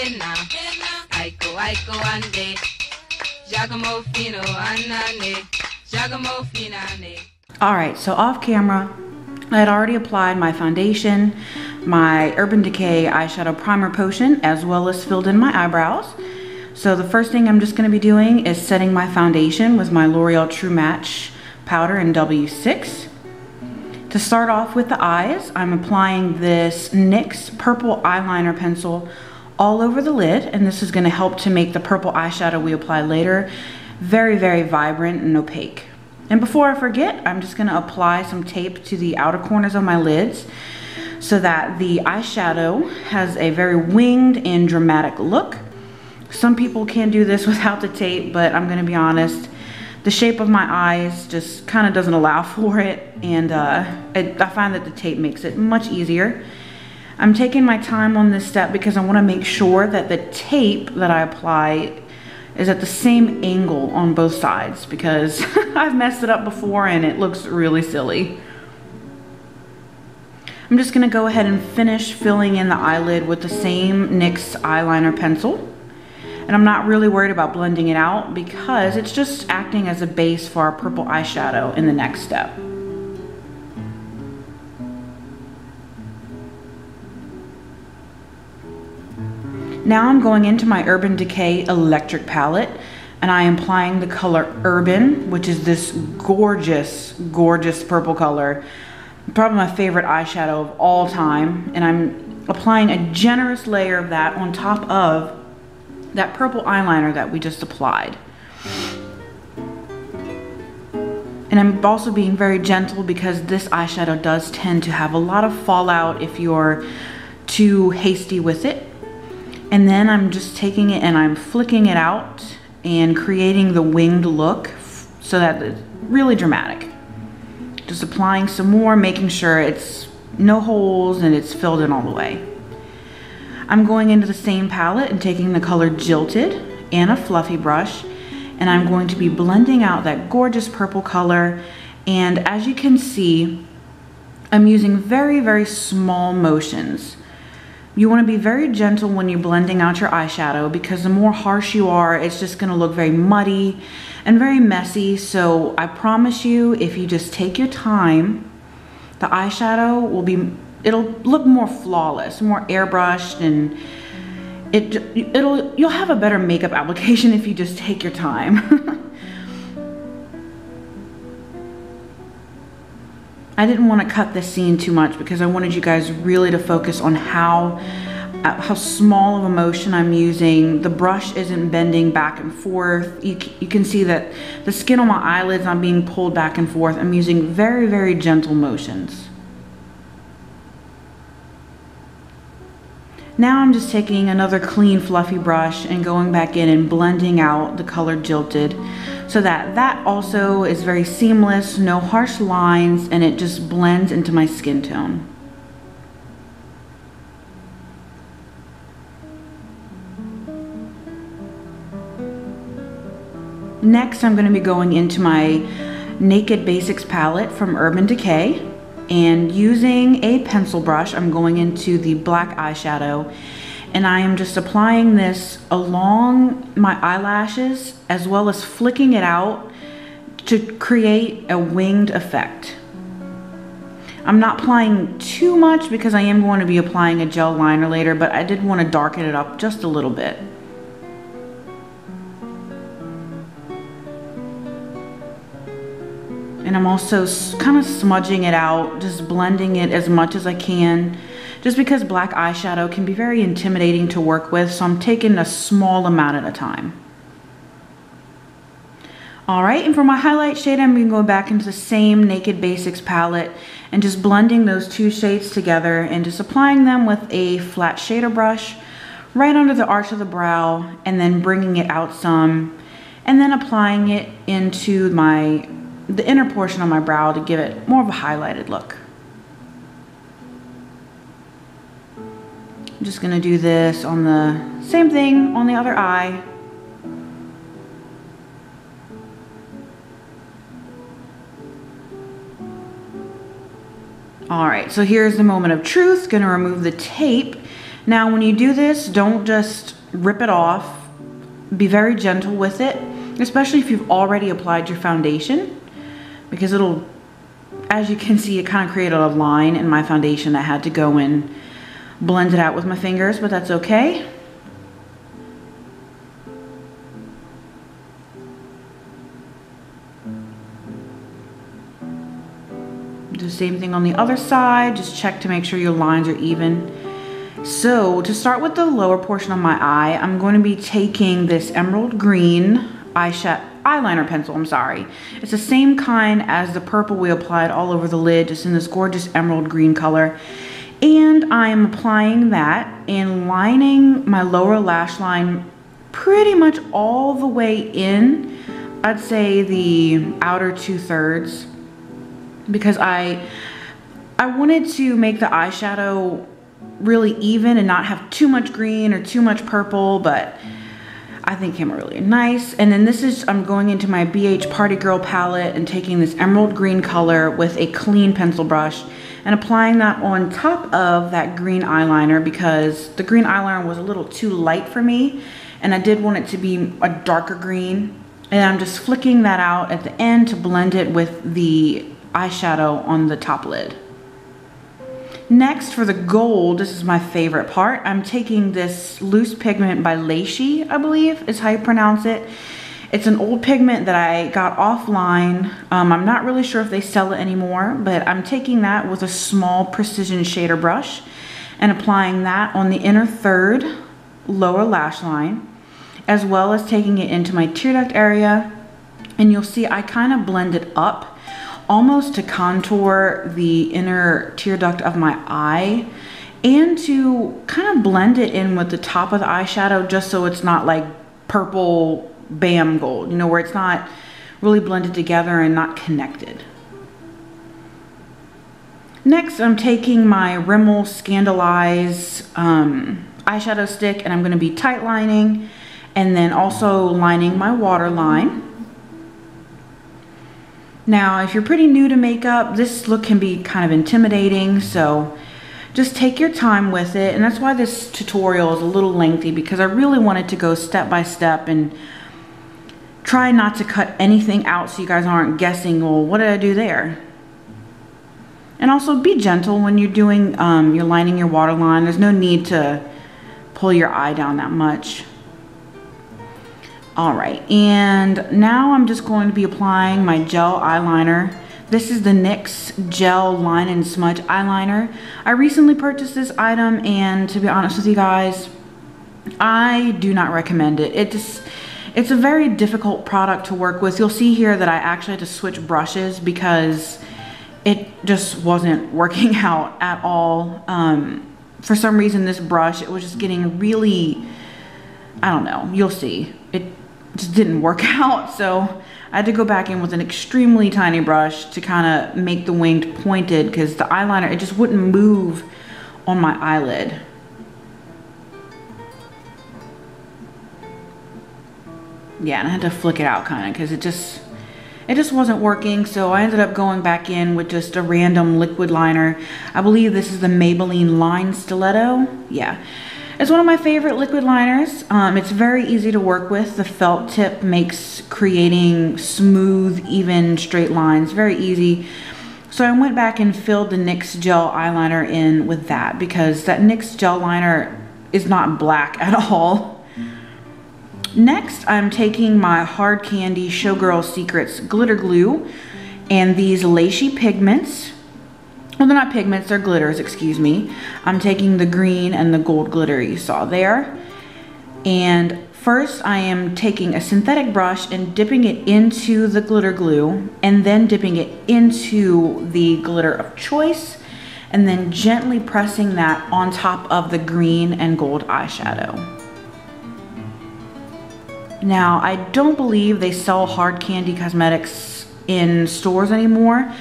Kena, Aiko Ande, Giacomo Fino Anane, Giacomo Finane. Alright, so off camera, I had already applied my foundation, my Urban Decay eyeshadow primer potion, as well as filled in my eyebrows. So the first thing I'm just going to be doing is setting my foundation with my L'Oreal True Match powder in W6. To start off with the eyes, I'm applying this NYX purple eyeliner pencil all over the lid, and this is going to help to make the purple eyeshadow we apply later very, very vibrant and opaque. And before I forget, I'm just going to apply some tape to the outer corners of my lids so that the eyeshadow has a very winged and dramatic look. Some people can do this without the tape, but I'm going to be honest, the shape of my eyes just kind of doesn't allow for it, and I find that the tape makes it much easier. I'm taking my time on this step because I want to make sure that the tape that I apply is at the same angle on both sides, because I've messed it up before and it looks really silly. I'm just going to go ahead and finish filling in the eyelid with the same NYX eyeliner pencil. And I'm not really worried about blending it out because it's just acting as a base for our purple eyeshadow in the next step. Now I'm going into my Urban Decay Electric palette, and I am applying the color Urban, which is this gorgeous, gorgeous purple color. Probably my favorite eyeshadow of all time. And I'm applying a generous layer of that on top of that purple eyeliner that we just applied. And I'm also being very gentle because this eyeshadow does tend to have a lot of fallout if you're too hasty with it. And then I'm just taking it and I'm flicking it out and creating the winged look so that it's really dramatic. Just applying some more, making sure it's no holes and it's filled in all the way. I'm going into the same palette and taking the color Jilted and a fluffy brush, and I'm going to be blending out that gorgeous purple color. And as you can see, I'm using very, very small motions. You want to be very gentle when you're blending out your eyeshadow, because the more harsh you are, it's just going to look very muddy and very messy. So I promise you, if you just take your time, the eyeshadow will be, it'll look more flawless, more airbrushed, and you'll have a better makeup application if you just take your time. I didn't want to cut this scene too much because I wanted you guys really to focus on how small of a motion I'm using. The brush isn't bending back and forth. You can see that the skin on my eyelids, I'm being pulled back and forth. I'm using very, very gentle motions. Now I'm just taking another clean fluffy brush and going back in and blending out the color Jilted so that that also is very seamless, no harsh lines, and it just blends into my skin tone. Next, I'm going to be going into my Naked Basics palette from Urban Decay. And using a pencil brush, I'm going into the black eyeshadow, and I am just applying this along my eyelashes as well as flicking it out to create a winged effect. I'm not applying too much because I am going to be applying a gel liner later, but I did want to darken it up just a little bit. And I'm also kind of smudging it out, just blending it as much as I can, just because black eyeshadow can be very intimidating to work with, so I'm taking a small amount at a time. Alright, and for my highlight shade, I'm going to go back into the same Naked Basics palette and just blending those two shades together and just applying them with a flat shader brush right under the arch of the brow, and then bringing it out some, and then applying it into the inner portion of my brow to give it more of a highlighted look. I'm just going to do this on the same thing on the other eye. Alright, so here's the moment of truth. Going to remove the tape. Now when you do this, don't just rip it off. Be very gentle with it, especially if you've already applied your foundation, because it'll, as you can see, it kind of created a line in my foundation. I had to go and blend it out with my fingers, but that's okay. Do the same thing on the other side. Just check to make sure your lines are even. So to start with the lower portion of my eye, I'm going to be taking this emerald green eyeliner pencil, I'm sorry. It's the same kind as the purple we applied all over the lid, just in this gorgeous emerald green color. And I am applying that and lining my lower lash line pretty much all the way in. I'd say the outer 2/3, because I wanted to make the eyeshadow really even and not have too much green or too much purple, but I think came out really nice. And then this is, I'm going into my BH Party Girl palette and taking this emerald green color with a clean pencil brush and applying that on top of that green eyeliner, because the green eyeliner was a little too light for me and I did want it to be a darker green. And I'm just flicking that out at the end to blend it with the eyeshadow on the top lid. Next, for the gold, this is my favorite part. I'm taking this loose pigment by Lacey, I believe is how you pronounce it. It's an old pigment that I got offline. I'm not really sure if they sell it anymore, but I'm taking that with a small precision shader brush and applying that on the inner third lower lash line, as well as taking it into my tear duct area. And you'll see I kind of blend it up almost to contour the inner tear duct of my eye and to kind of blend it in with the top of the eyeshadow, just so it's not like purple bam gold, you know, where it's not really blended together and not connected. Next, I'm taking my Rimmel Scandalize eyeshadow stick and I'm going to be tight lining and then also lining my waterline. Now, if you're pretty new to makeup, this look can be kind of intimidating, so just take your time with it. And that's why this tutorial is a little lengthy, because I really wanted to go step by step and try not to cut anything out so you guys aren't guessing, well, what did I do there? And also be gentle when you're doing, you're lining your waterline. There's no need to pull your eye down that much. All right, and now I'm just going to be applying my gel eyeliner. This is the NYX Gel Line and Smudge Eyeliner. I recently purchased this item, and to be honest with you guys, I do not recommend it. It's a very difficult product to work with. You'll see here that I actually had to switch brushes because it just wasn't working out at all. For some reason, this brush, it was just getting really, I don't know, you'll see. It just didn't work out, so I had to go back in with an extremely tiny brush to kind of make the wing pointed, because the eyeliner, it just wouldn't move on my eyelid. Yeah, and I had to flick it out kind of because it just wasn't working, so I ended up going back in with just a random liquid liner. I believe this is the Maybelline Line Stiletto. Yeah. It's one of my favorite liquid liners. It's very easy to work with. The felt tip makes creating smooth, even, straight lines very easy. So I went back and filled the NYX Gel eyeliner in with that, because that NYX Gel liner is not black at all. Next, I'm taking my Hard Candy Showgirl Secrets glitter glue and these Lacey pigments. Well, they're not pigments, they're glitters, excuse me. I'm taking the green and the gold glitter you saw there. And first I am taking a synthetic brush and dipping it into the glitter glue, and then dipping it into the glitter of choice, and then gently pressing that on top of the green and gold eyeshadow. Now, I don't believe they sell Hard Candy Cosmetics in stores anymore.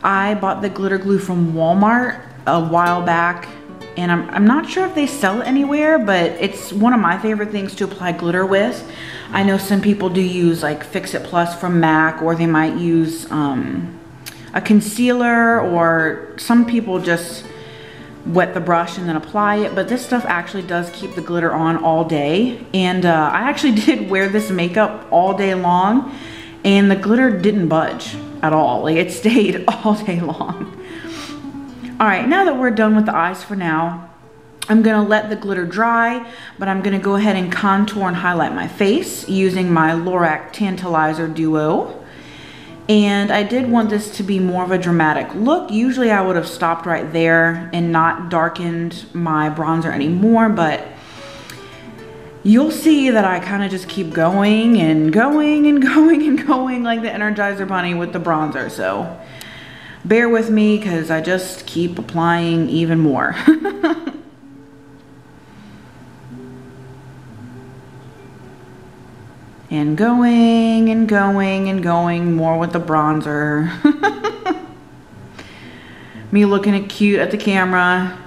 I bought the glitter glue from Walmart a while back, and I'm not sure if they sell it anywhere, but it's one of my favorite things to apply glitter with. I know some people do use like Fix It Plus from MAC, or they might use a concealer, or some people just wet the brush and then apply it, but this stuff actually does keep the glitter on all day. And I actually did wear this makeup all day long and the glitter didn't budge at all. Like, it stayed all day long. All right, now that we're done with the eyes for now, I'm gonna let the glitter dry, but I'm gonna go ahead and contour and highlight my face using my Lorac Tantalizer Duo. And I did want this to be more of a dramatic look. Usually I would have stopped right there and not darkened my bronzer anymore, but you'll see that I kind of just keep going and going and going and going like the Energizer Bunny with the bronzer. So bear with me because I just keep applying even more. And going and going and going more with the bronzer. Me looking cute at the camera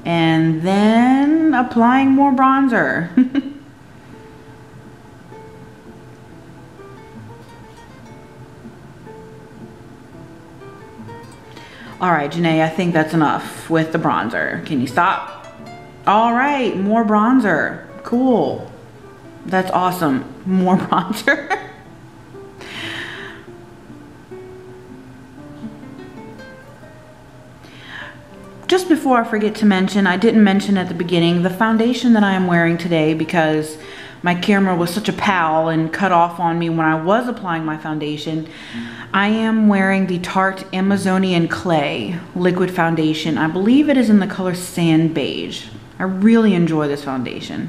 and then applying more bronzer. All right, Janae, I think that's enough with the bronzer. Can you stop? All right, more bronzer. Cool. That's awesome. More bronzer. Just before I forget to mention, I didn't mention at the beginning the foundation that I am wearing today because my camera was such a pal and cut off on me when I was applying my foundation. I am wearing the Tarte Amazonian Clay liquid foundation. I believe it is in the color Sand Beige. I really enjoy this foundation.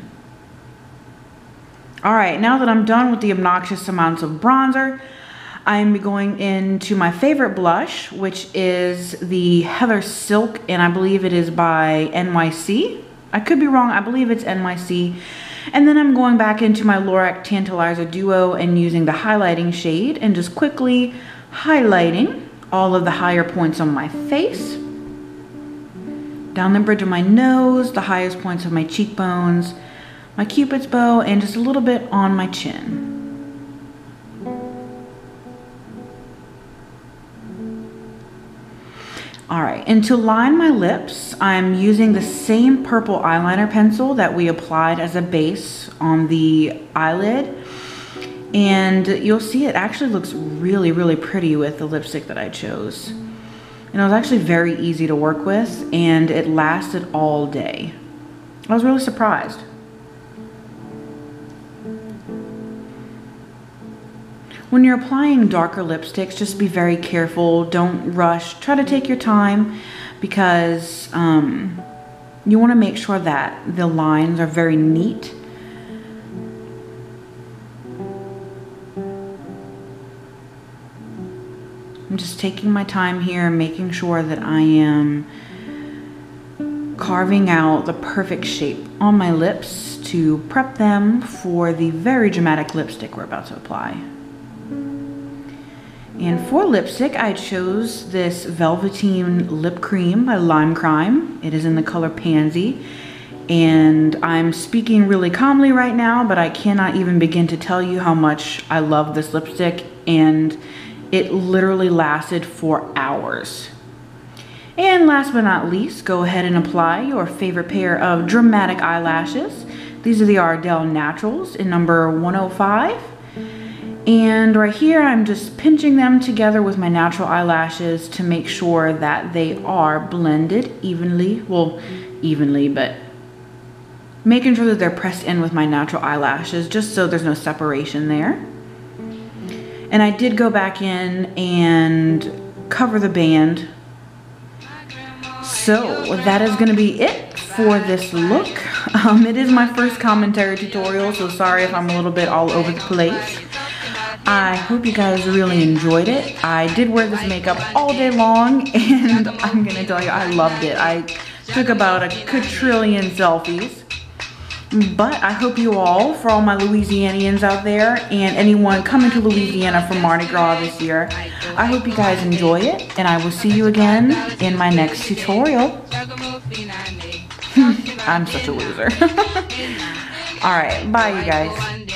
All right, now that I'm done with the obnoxious amounts of bronzer, I'm going into my favorite blush, which is the Heather Silk, and I believe it is by NYC. I could be wrong, I believe it's NYC. And then I'm going back into my Lorac Tantalizer Duo and using the highlighting shade and just quickly highlighting all of the higher points on my face. Down the bridge of my nose, the highest points of my cheekbones, my Cupid's bow, and just a little bit on my chin. All right, and to line my lips, I'm using the same purple eyeliner pencil that we applied as a base on the eyelid. And you'll see it actually looks really, really pretty with the lipstick that I chose. And it was actually very easy to work with, and it lasted all day. I was really surprised. When you're applying darker lipsticks, just be very careful. Don't rush. Try to take your time because you want to make sure that the lines are very neat. I'm just taking my time here, making sure that I am carving out the perfect shape on my lips to prep them for the very dramatic lipstick we're about to apply. And for lipstick, I chose this Velveteen Lip Cream by Lime Crime. It is in the color Pansy. And I'm speaking really calmly right now, but I cannot even begin to tell you how much I love this lipstick. And it literally lasted for hours. And last but not least, go ahead and apply your favorite pair of dramatic eyelashes. These are the Ardell Naturals in number 105. And right here, I'm just pinching them together with my natural eyelashes to make sure that they are blended evenly. Well, evenly, but making sure that they're pressed in with my natural eyelashes just so there's no separation there. And I did go back in and cover the band. So that is going to be it for this look. It is my first commentary tutorial, so sorry if I'm a little bit all over the place. I hope you guys really enjoyed it. I did wear this makeup all day long, and I'm gonna tell you, I loved it. I took about a quadrillion selfies. But I hope you all, for all my Louisianians out there, and anyone coming to Louisiana for Mardi Gras this year, I hope you guys enjoy it, and I will see you again in my next tutorial. I'm such a loser. Alright, bye you guys.